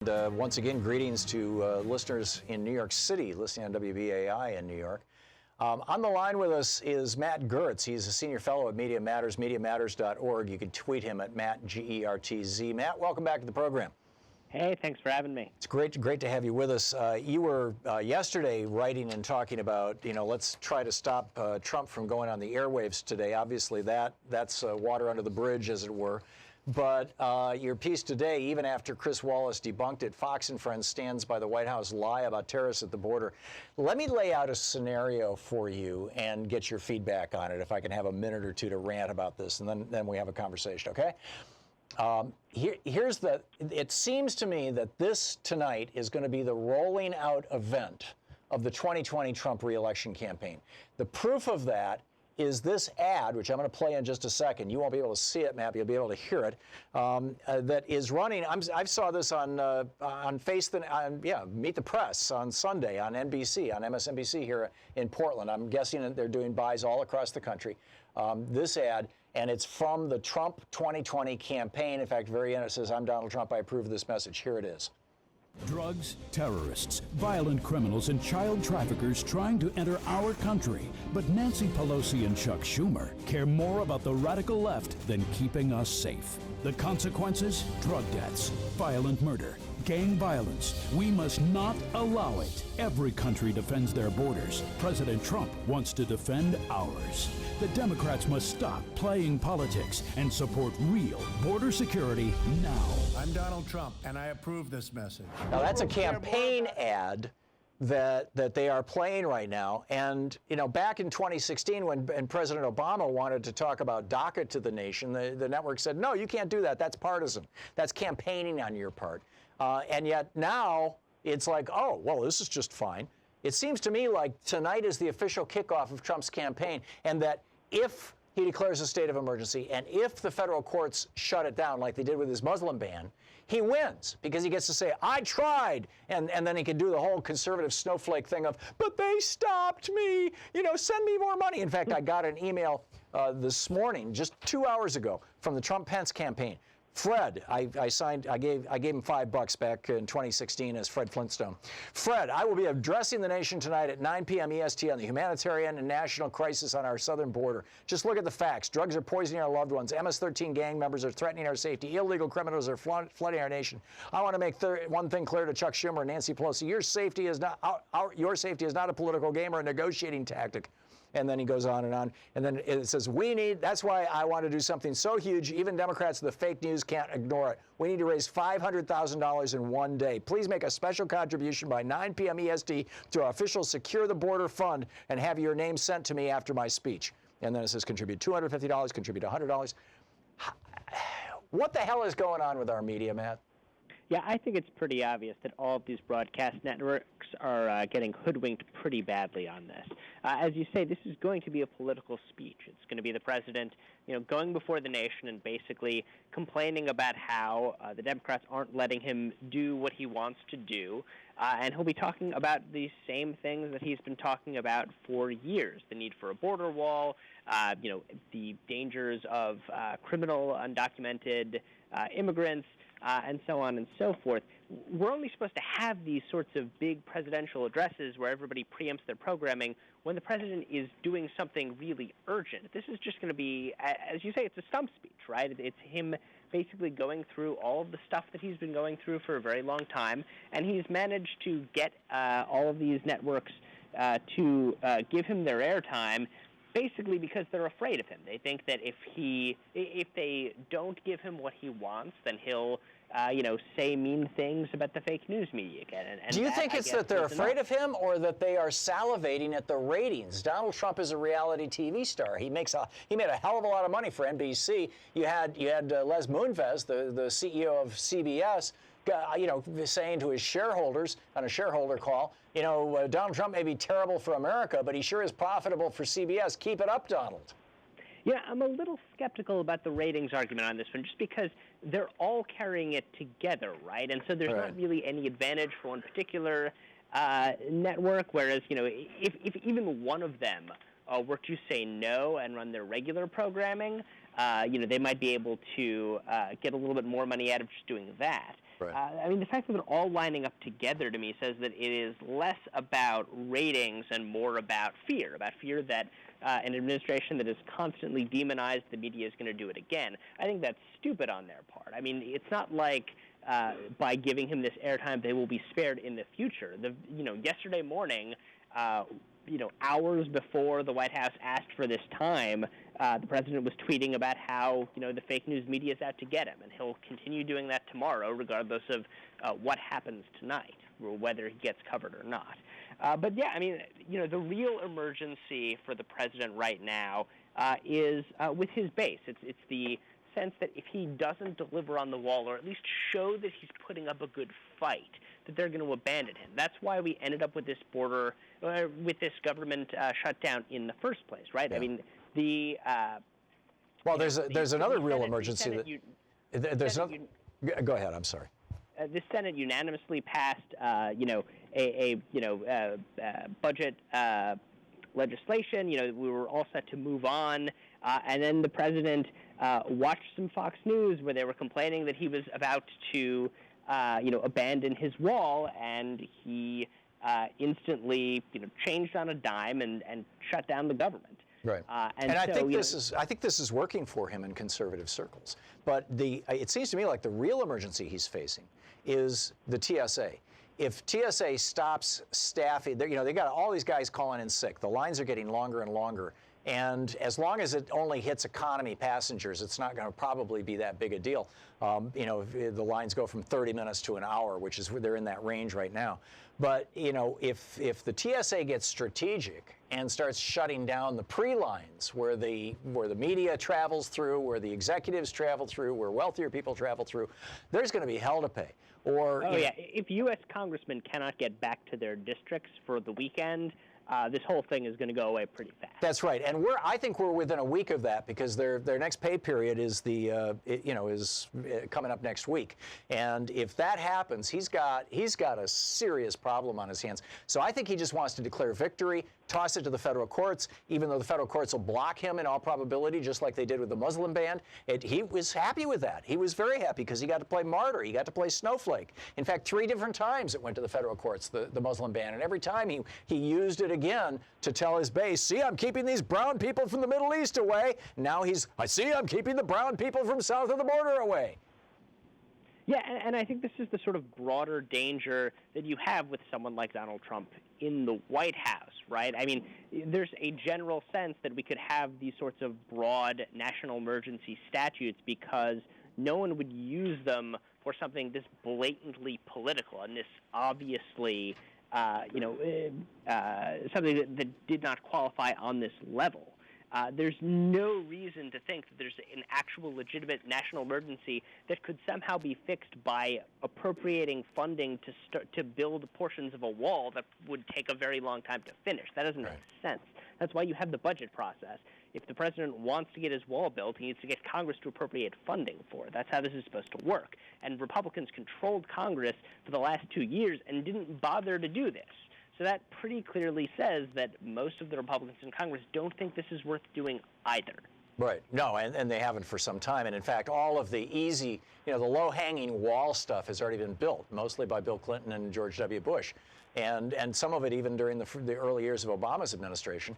Once again, greetings to listeners in New York City, listening on WBAI in New York. On the line with us is Matt Gertz. He's a senior fellow at Media Matters, MediaMatters.org. You can tweet him at Matt, Gertz. Matt, welcome back to the program. Hey, thanks for having me. It's great to have you with us. You were yesterday writing and talking about, let's try to stop Trump from going on the airwaves today. Obviously, that's water under the bridge, as it were. But your piece today, even after Chris Wallace debunked it, Fox and Friends stands by the White House lie about terrorists at the border. Let me lay out a scenario for you and get your feedback on it, if I can have a minute or two to rant about this, and then we have a conversation, okay? It seems to me that this tonight is going to be the rolling out event of the 2020 Trump re-election campaign. The proof of that is this ad, which I'm going to play in just a second. You won't be able to see it, Matt, but you'll be able to hear it, that is running. I saw this on Meet the Press on Sunday on NBC, on MSNBC here in Portland. I'm guessing that they're doing buys all across the country. This ad, and it's from the Trump 2020 campaign. In fact, very end it says, "I'm Donald Trump. I approve of this message." Here it is. Drugs, terrorists, violent criminals, and child traffickers trying to enter our country. But Nancy Pelosi and Chuck Schumer care more about the radical left than keeping us safe. The consequences? Drug deaths, violent murder, gang violence. We must not allow it. Every country defends their borders. President Trump wants to defend ours. The Democrats must stop playing politics and support real border security now. I'm Donald Trump, and I approve this message. Now, that's a campaign ad that they are playing right now. And, back in 2016, when President Obama wanted to talk about DACA to the nation, the network said, no, you can't do that. That's partisan. That's campaigning on your part. And yet now it's like, oh, well, this is just fine. It seems to me like tonight is the official kickoff of Trump's campaign, and that if he declares a state of emergency and if the federal courts shut it down like they did with his Muslim ban, he wins, because he gets to say, I tried. And then he can do the whole conservative snowflake thing of, but they stopped me, send me more money. In fact, I got an email this morning, just 2 hours ago, from the Trump-Pence campaign. Fred, I gave him $5 back in 2016 as Fred Flintstone. Fred, I will be addressing the nation tonight at 9 p.m. EST on the humanitarian and national crisis on our southern border. Just look at the facts. Drugs are poisoning our loved ones. MS-13 gang members are threatening our safety. Illegal criminals are flooding our nation. I want to make one thing clear to Chuck Schumer and Nancy Pelosi. Your safety is not a political game or a negotiating tactic. And then he goes on. And then it says, that's why I want to do something so huge, even Democrats, the fake news can't ignore it. We need to raise $500,000 in one day. Please make a special contribution by 9 p.m. EST to our official Secure the Border Fund and have your name sent to me after my speech. And then it says contribute $250, contribute $100. What the hell is going on with our media, Matt? Yeah, I think it's pretty obvious that all of these broadcast networks are getting hoodwinked pretty badly on this. As you say, this is going to be a political speech. It's going to be the president, going before the nation and basically complaining about how the Democrats aren't letting him do what he wants to do. And he'll be talking about the same things that he's been talking about for years: the need for a border wall, the dangers of criminal, undocumented immigrants, and so on and so forth. We're only supposed to have these sorts of big presidential addresses where everybody preempts their programming when the president is doing something really urgent. This is just going to be, as you say, it's a stump speech, right? It's him basically going through all of the stuff that he's been going through for a very long time, and he's managed to get all of these networks to give him their airtime, basically because they're afraid of him. They think that if they don't give him what he wants, then he'll say mean things about the fake news media again. And do you think it's that they're afraid of him, or that they are salivating at the ratings? Donald Trump is a reality TV star. He made a hell of a lot of money for NBC. You had Les Moonves, the CEO of CBS, saying to his shareholders on a shareholder call, Donald Trump may be terrible for America, but he sure is profitable for CBS. Keep it up, Donald. Yeah, I'm a little skeptical about the ratings argument on this one, just because they're all carrying it together, right? And so there's not really any advantage for one particular network, whereas, if even one of them were to say no and run their regular programming, they might be able to get a little bit more money out of just doing that. Right. I mean, the fact that they're all lining up together to me says that it is less about ratings and more about fear that an administration that has constantly demonized the media is going to do it again. I think that's stupid on their part. I mean, it's not like by giving him this airtime they will be spared in the future. Yesterday morning, hours before the White House asked for this time, the president was tweeting about how, the fake news media is out to get him, and he'll continue doing that tomorrow, regardless of what happens tonight, or whether he gets covered or not. But yeah, I mean, the real emergency for the president right now is with his base. It's the sense that if he doesn't deliver on the wall, or at least show that he's putting up a good fight, that they're going to abandon him. That's why we ended up with this with this government shutdown in the first place, right? Yeah. I mean, there's another real emergency Go ahead. I'm sorry. The Senate unanimously passed, budget legislation. We were all set to move on, and then the president watched some Fox News where they were complaining that he was about to, abandon his wall, and he instantly, changed on a dime and shut down the government. Right. And I think this is working for him in conservative circles. But it seems to me like the real emergency he's facing is the TSA. If TSA stops staffing, they got all these guys calling in sick. The lines are getting longer and longer. And as long as it only hits economy passengers, it's not going to probably be that big a deal. If the lines go from 30 minutes to an hour, which is they're in that range right now. But if the TSA gets strategic and starts shutting down the pre-lines where the media travels through, where the executives travel through, where wealthier people travel through, there's going to be hell to pay. If U.S. congressmen cannot get back to their districts for the weekend, this whole thing is going to go away pretty fast. That's right, and I think we're within a week of that because their next pay period is coming up next week, and if that happens, he's got a serious problem on his hands. So I think he just wants to declare victory, toss it to the federal courts, even though the federal courts will block him in all probability, just like they did with the Muslim ban. He was happy with that. He was very happy because he got to play martyr. He got to play snowflake. In fact, 3 different times it went to the federal courts, the Muslim ban, and every time he used it again to tell his base, see, I'm keeping these brown people from the Middle East away. Now I'm keeping the brown people from south of the border away. Yeah, and I think this is the sort of broader danger that you have with someone like Donald Trump in the White House, right? I mean, there's a general sense that we could have these sorts of broad national emergency statutes because no one would use them for something this blatantly political and this obviously, something that did not qualify on this level. There's no reason to think that there's an actual legitimate national emergency that could somehow be fixed by appropriating funding to build portions of a wall that would take a very long time to finish. That doesn't make sense. That's why you have the budget process. If the president wants to get his wall built, he needs to get Congress to appropriate funding for it. That's how this is supposed to work. And Republicans controlled Congress for the last 2 years and didn't bother to do this. So that pretty clearly says that most of the Republicans in Congress don't think this is worth doing either. Right. No, and they haven't for some time. And in fact, all of the easy, the low-hanging wall stuff has already been built, mostly by Bill Clinton and George W. Bush. And some of it even during the early years of Obama's administration,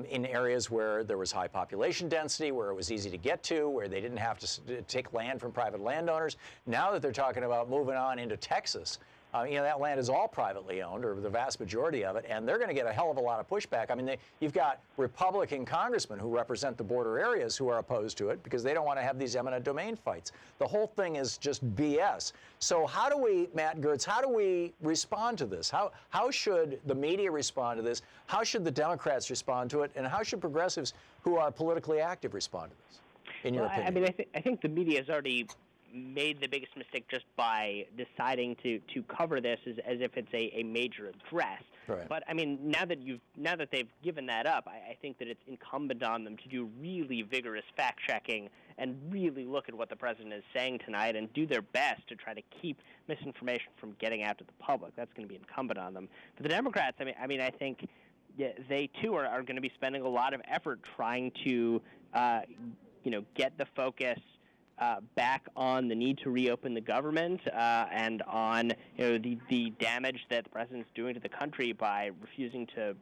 in areas where there was high population density, where it was easy to get to, where they didn't have to take land from private landowners. Now that they're talking about moving on into Texas, that land is all privately owned, or the vast majority of it, and they're going to get a hell of a lot of pushback. I mean, you've got Republican congressmen who represent the border areas who are opposed to it because they don't want to have these eminent domain fights. The whole thing is just BS. So how do we, Matt Gertz, how do we respond to this? How should the media respond to this? How should the Democrats respond to it? And how should progressives who are politically active respond to this, in your opinion? I mean, I think the media has already made the biggest mistake just by deciding to cover this as if it's a major address. Right. But I mean, now that they've given that up, I think that it's incumbent on them to do really vigorous fact checking and really look at what the president is saying tonight and do their best to try to keep misinformation from getting out to the public. That's going to be incumbent on them. For the Democrats, I mean, I think they too are going to be spending a lot of effort trying to, get the focus back on the need to reopen the government and on the damage that the president's doing to the country by refusing to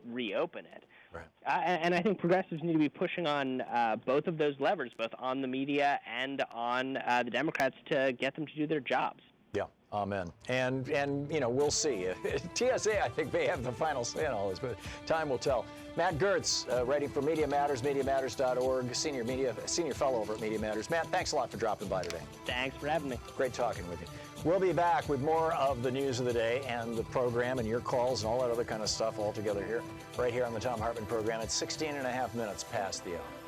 reopen it. Right. And I think progressives need to be pushing on both of those levers, both on the media and on the Democrats, to get them to do their jobs. Yeah, amen. And we'll see. TSA, I think, may have the final say on all this, but time will tell. Matt Gertz, writing for Media Matters, MediaMatters.org, senior fellow over at Media Matters. Matt, thanks a lot for dropping by today. Thanks for having me. Great talking with you. We'll be back with more of the news of the day and the program and your calls and all that other kind of stuff all together here, right here on the Thom Hartmann Program at 16 and a half minutes past the hour.